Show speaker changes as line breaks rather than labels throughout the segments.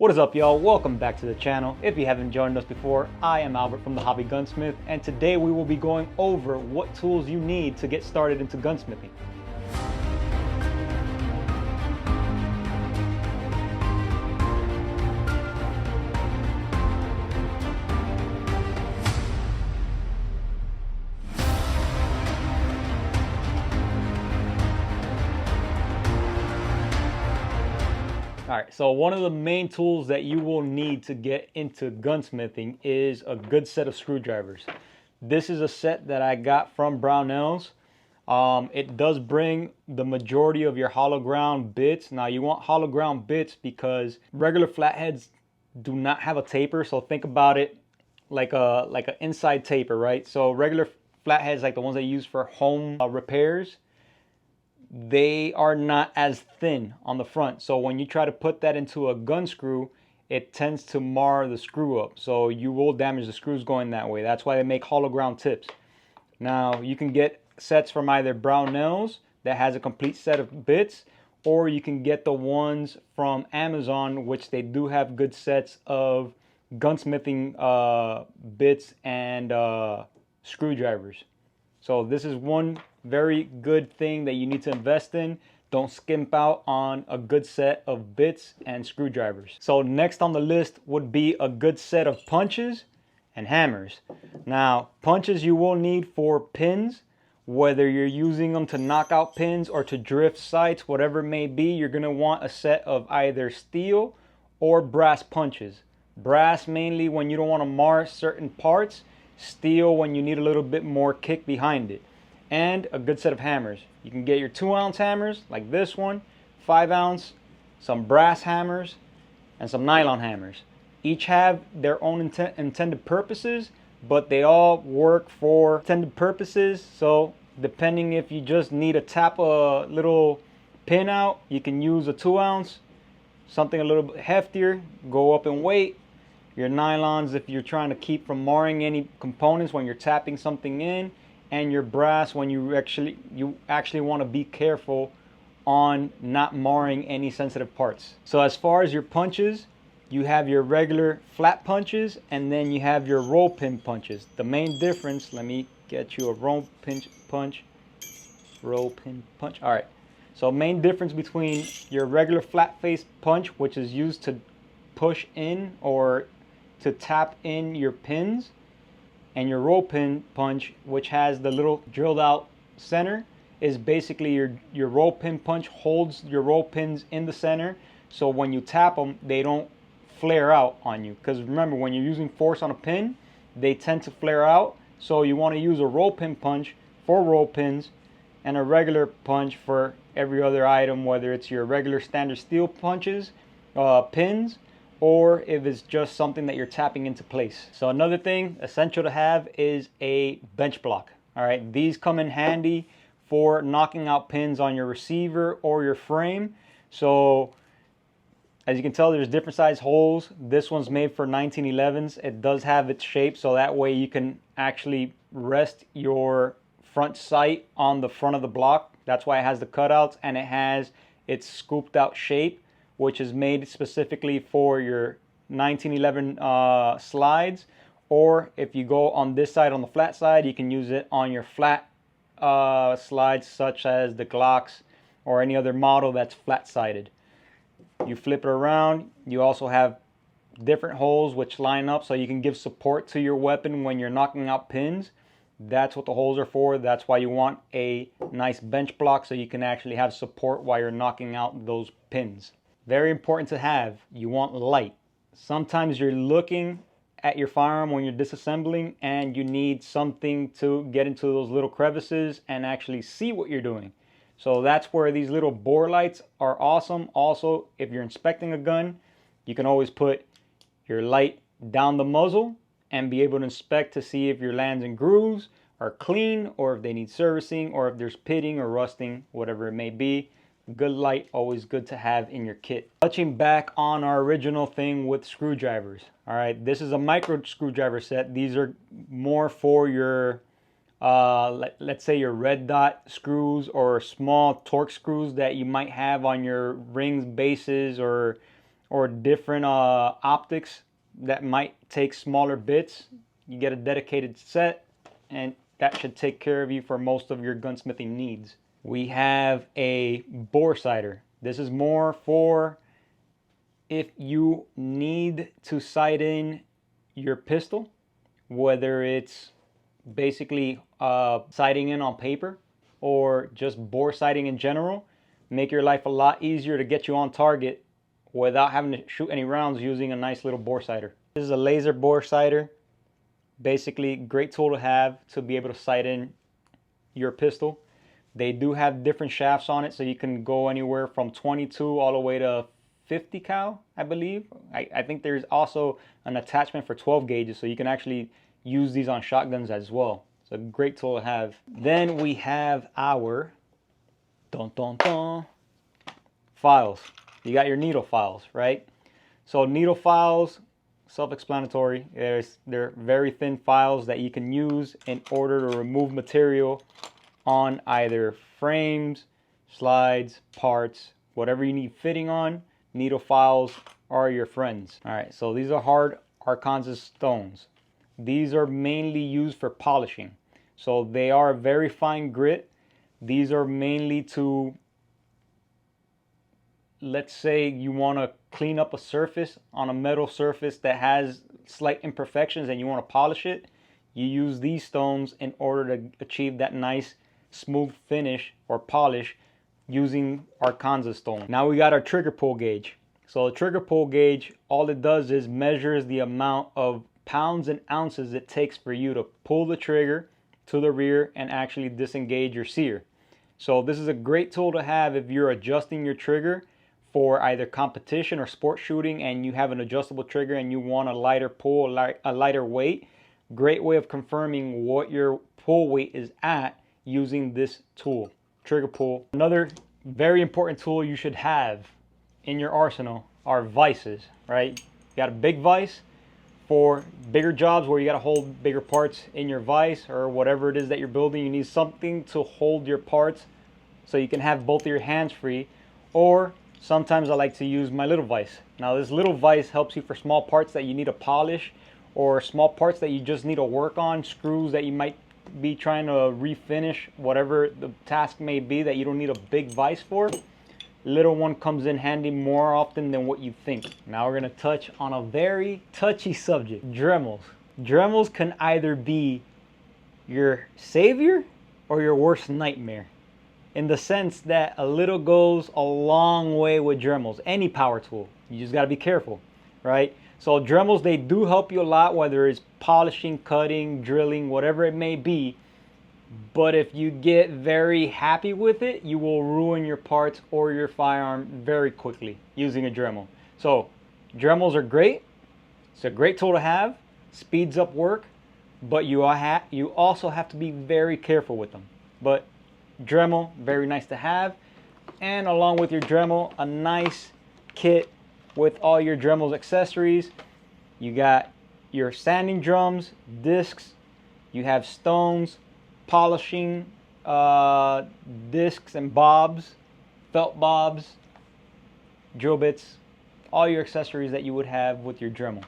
What is up, y'all? Welcome back to the channel. If you haven't joined us before, I am Albert from the Hobby Gunsmith, and today we will be going over what tools you need to get started into gunsmithing. Alright, so one of the main tools that you will need to get into gunsmithing is a good set of screwdrivers. This is a set that I got from Brownells. It does bring the majority of your hollow ground bits. Now you want hollow ground bits because regular flatheads do not have a taper, so think about it like an inside taper, right? So regular flatheads, like the ones they use for home repairs, they are not as thin on the front. So when you try to put that into a gun screw, it tends to mar the screw up. So you will damage the screws going that way. That's why they make hollow ground tips. Now you can get sets from either Brownells that has a complete set of bits, or you can get the ones from Amazon, which they do have good sets of gunsmithing bits and screwdrivers. So this is one very good thing that you need to invest in. Don't skimp out on a good set of bits and screwdrivers. So next on the list would be a good set of punches and hammers. Now, punches you will need for pins, whether you're using them to knock out pins or to drift sights, whatever it may be, you're gonna want a set of either steel or brass punches. Brass mainly when you don't want to mar certain parts, steel when you need a little bit more kick behind it. And a good set of hammers. You can get your 2-ounce hammers like this one, 5-ounce, some brass hammers, and some nylon hammers. Each have their own intended purposes, but they all work for intended purposes. So depending if you just need to tap a little pin out, you can use a 2-ounce. Something a little bit heftier, go up in weight. Your nylons if you're trying to keep from marring any components when you're tapping something in, and your brass when you actually want to be careful on not marring any sensitive parts. So as far as your punches, you have your regular flat punches and then you have your roll pin punches. The main difference, let me get you a roll pin punch. All right. So main difference between your regular flat face punch, which is used to push in or to tap in your pins, and your roll pin punch, which has the little drilled out center, is basically your roll pin punch holds your roll pins in the center, so when you tap them they don't flare out on you, because remember when you're using force on a pin they tend to flare out. So you want to use a roll pin punch for roll pins and a regular punch for every other item, whether it's your regular standard steel punches, pins, or if it's just something that you're tapping into place. So another thing essential to have is a bench block. All right, these come in handy for knocking out pins on your receiver or your frame. So as you can tell, there's different size holes. This one's made for 1911s. It does have its shape, so that way you can actually rest your front sight on the front of the block. That's why it has the cutouts, and it has its scooped out shape, which is made specifically for your 1911 slides. Or if you go on this side, on the flat side, you can use it on your flat slides, such as the Glocks or any other model that's flat-sided. You flip it around. You also have different holes which line up so you can give support to your weapon when you're knocking out pins. That's what the holes are for. That's why you want a nice bench block, so you can actually have support while you're knocking out those pins. Very important to have. You want light. Sometimes you're looking at your firearm when you're disassembling and you need something to get into those little crevices and actually see what you're doing. So that's where these little bore lights are awesome. Also, if you're inspecting a gun, you can always put your light down the muzzle and be able to inspect to see if your lands and grooves are clean, or if they need servicing, or if there's pitting or rusting, whatever it may be. Good light, always good to have in your kit. Touching back on our original thing with screwdrivers. All right, this is a micro screwdriver set. These are more for your, let's say your red dot screws or small torque screws that you might have on your rings bases or or different optics that might take smaller bits, you get a dedicated set, and that should take care of you for most of your gunsmithing needs. We have a bore sighter. This is more for if you need to sight in your pistol, whether it's basically sighting in on paper or just bore sighting in general. Make your life a lot easier to get you on target without having to shoot any rounds using a nice little bore sighter. This is a laser bore sighter. Basically, great tool to have to be able to sight in your pistol. They do have different shafts on it, so you can go anywhere from 22 all the way to 50 cal, I believe. I think there's also an attachment for 12 gauges, so you can actually use these on shotguns as well. It's a great tool to have. Then we have our files. You got your needle files, right? So needle files, self-explanatory. They're very thin files that you can use in order to remove material on either frames, slides, parts, whatever you need fitting on. Needle files are your friends. All right, so these are hard Arkansas stones. These are mainly used for polishing. So they are very fine grit. These are mainly to, let's say you want to clean up a surface on a metal surface that has slight imperfections and you want to polish it. You use these stones in order to achieve that nice smooth finish or polish using Arkansas stone. Now we got our trigger pull gauge. So the trigger pull gauge, all it does is measures the amount of pounds and ounces it takes for you to pull the trigger to the rear and actually disengage your sear. So this is a great tool to have if you're adjusting your trigger for either competition or sport shooting and you have an adjustable trigger and you want a lighter pull, a lighter weight. Great way of confirming what your pull weight is at using this tool, trigger pull. Another very important tool you should have in your arsenal are vices, right? You got a big vise for bigger jobs where you got to hold bigger parts in your vise or whatever it is that you're building. You need something to hold your parts so you can have both of your hands free. Or sometimes I like to use my little vise. Now this little vise helps you for small parts that you need to polish or small parts that you just need to work on, screws that you might be trying to refinish, whatever the task may be that you don't need a big vise for. Little one comes in handy more often than what you think. Now we're going to touch on a very touchy subject, Dremels. Dremels can either be your savior or your worst nightmare, in the sense that a little goes a long way with Dremels. Any power tool, you just got to be careful, right? So Dremels, they do help you a lot, whether it's polishing, cutting, drilling, whatever it may be. But if you get very happy with it, you will ruin your parts or your firearm very quickly using a Dremel. So Dremels are great. It's a great tool to have. Speeds up work, but you also have to be very careful with them. But Dremel, very nice to have. And along with your Dremel, a nice kit with all your Dremel's accessories. You got your sanding drums, discs, you have stones, polishing discs and bobs, felt bobs, drill bits, all your accessories that you would have with your Dremel.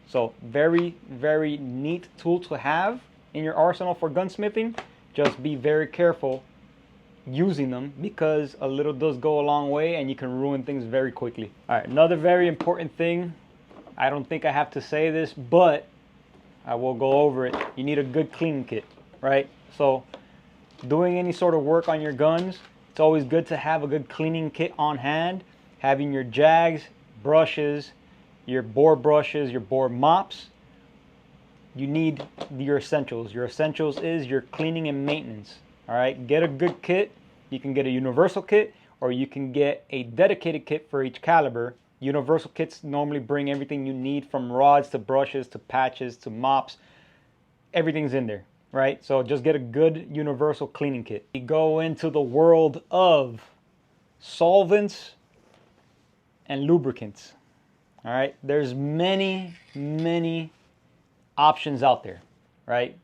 So very, very neat tool to have in your arsenal for gunsmithing. Just be very careful using them because a little does go a long way and you can ruin things very quickly. All right, another very important thing, I don't think I have to say this, but I will go over it. You need a good cleaning kit, right? So doing any sort of work on your guns, it's always good to have a good cleaning kit on hand. Having your jags, brushes, your bore brushes, your bore mops. You need your essentials. Your essentials is your cleaning and maintenance. All right, get a good kit. You can get a universal kit or you can get a dedicated kit for each caliber. Universal kits normally bring everything you need from rods to brushes to patches to mops. Everything's in there, right? So just get a good universal cleaning kit. We go into the world of solvents and lubricants. All right, there's many options out there, right?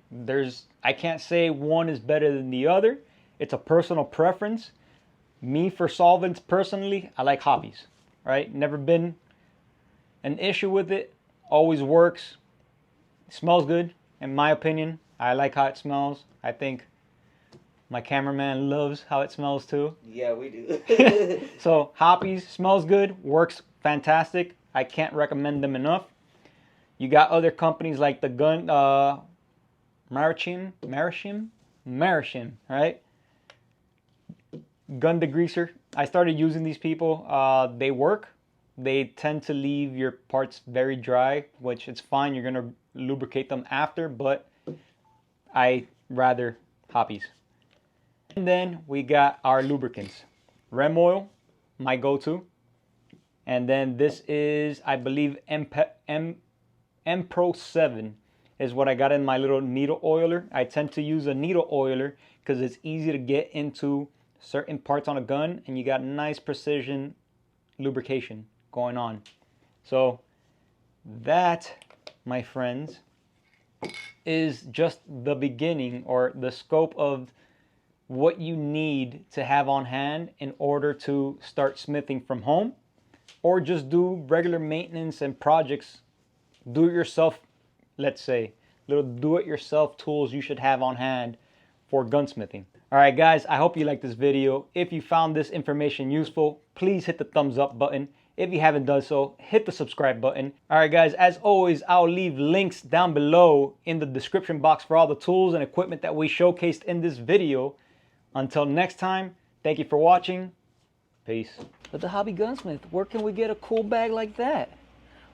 I can't say one is better than the other. It's a personal preference. Me, for solvents personally, I like hobbies, right? Never been an issue with it. Always works. It smells good, in my opinion. I like how it smells. I think my cameraman loves how it smells too.
Yeah, we do.
So Hoppe's smells good, works fantastic. I can't recommend them enough. You got other companies like the Marishim, right? Gun degreaser. I started using these people. They work. They tend to leave your parts very dry, which it's fine. You're gonna lubricate them after, but I rather Hoppe's. And then we got our lubricants. Rem oil, my go-to. And then this is, I believe, M-Pro 7 is what I got in my little needle oiler. I tend to use a needle oiler because it's easy to get into certain parts on a gun and you got nice precision lubrication going on. So that, my friends, is just the beginning or the scope of what you need to have on hand in order to start smithing from home or just do regular maintenance and projects. Do it yourself, let's say, little do it yourself tools you should have on hand for gunsmithing. All right, guys, I hope you liked this video. If you found this information useful, please hit the thumbs up button. If you haven't done so, hit the subscribe button. All right, guys, as always, I'll leave links down below in the description box for all the tools and equipment that we showcased in this video. Until next time, thank you for watching. Peace. But the Hobby Gunsmith, where can we get a cool bag like that?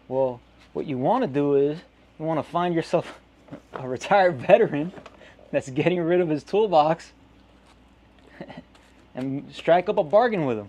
Well, what you want to do is you want to find yourself a retired veteran that's getting rid of his toolbox and strike up a bargain with him.